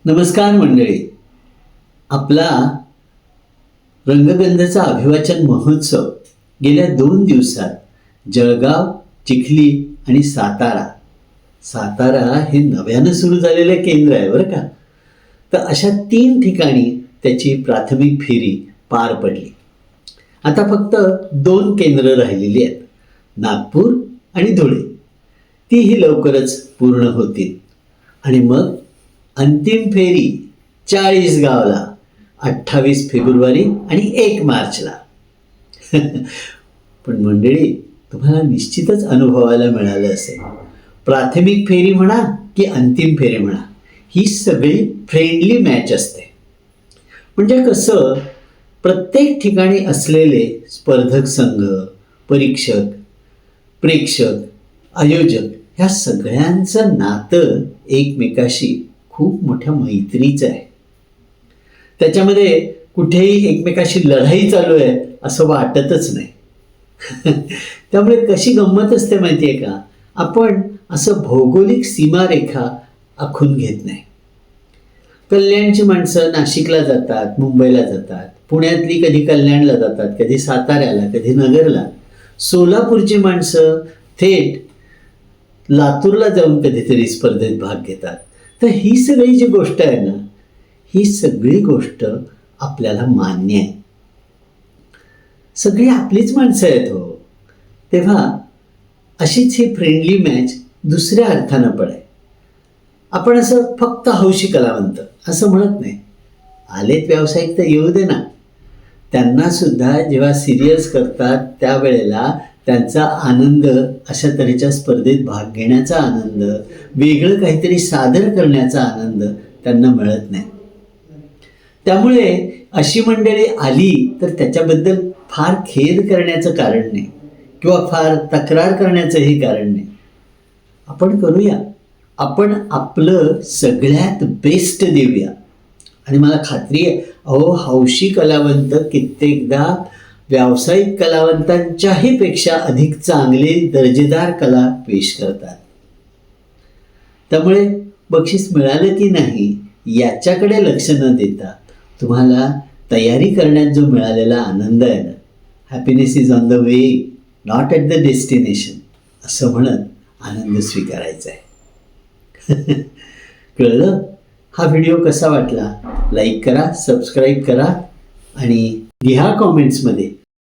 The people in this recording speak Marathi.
नमस्कार मंडळी. आपला रंगगंधचा अभिवाचन महोत्सव गेल्या 2 दिवसात जळगाव, चिखली आणि सातारा हे नव्यानं सुरू झालेलं केंद्र आहे बरं का. तर अशा 3 ठिकाणी त्याची प्राथमिक फेरी पार पडली. आता फक्त 2 केंद्र राहिलेली आहेत, नागपूर आणि धुळे. तीही लवकरच पूर्ण होतील आणि मग अंतिम फेरी 40 गावला 28 फेब्रुवारी आणि 1 मार्चला. पण मंडळी, तुम्हाला निश्चितच अनुभवायला मिळालं असेल, प्राथमिक फेरी म्हणा की अंतिम फेरी म्हणा, ही सगळी फ्रेंडली मॅच असते. म्हणजे कसं, प्रत्येक ठिकाणी असलेले स्पर्धक संघ, परीक्षक, प्रेक्षक, आयोजक ह्या सगळ्यांचं नातं एकमेकाशी खूप मोठ्या मैत्रीचं आहे. त्याच्यामध्ये कुठेही एकमेकाशी लढाई चालू आहे असं वाटतच नाही. त्यामुळे कशी गंमत असते माहिती आहे का, आपण असं भौगोलिक सीमारेखा आखून घेत नाही. कल्याणची माणसं नाशिकला जातात, मुंबईला जातात, पुण्यातली कधी कल्याणला जातात, कधी साताऱ्याला, कधी नगरला. सोलापूरची माणसं थेट लातूरला जाऊन कधीतरी स्पर्धेत भाग घेतात. तर ही सगळी जी गोष्ट आहे ना, ही सगळी गोष्ट आपल्याला मान्य आहे. सगळी आपलीच माणसं आहेत हो. तेव्हा अशीच ही फ्रेंडली मॅच दुसऱ्या अर्थानं पण आहे. आपण असं फक्त हौशी कलावंत असं म्हणत नाही. आलेत व्यावसायिक तर येऊ दे ना. त्यांना सुद्धा जेव्हा सिरियल्स करतात त्यावेळेला त्यांचा आनंद, अशा तऱ्हेच्या स्पर्धेत भाग घेण्याचा आनंद, वेगळं काहीतरी सादर करण्याचा आनंद त्यांना मिळत नाही. त्यामुळे अशी मंडळी आली तर त्याच्याबद्दल फार खेद करण्याचं कारण नाही किंवा फार तक्रार करण्याचंही कारण नाही. आपण करूया, आपण आपलं सगळ्यात बेस्ट देऊया. आणि मला खात्री आहे, अहो, हौशी कलावंत कित्येकदा व्यावसायिक कलावंतांच्याही पेक्षा अधिक चांगले दर्जेदार कला पेश करतात. त्यामुळे बक्षीस मिळालं की नाही याच्याकडे लक्ष न देता तुम्हाला तयारी करण्यात जो मिळालेला आनंद आहे ना, happiness is on the way, not at the destination, असं म्हणत आनंद स्वीकारायचा आहे. कळलं? हा व्हिडिओ कसा वाटला? लाईक करा, सबस्क्राईब करा आणि लिहा कॉमेंट्समध्ये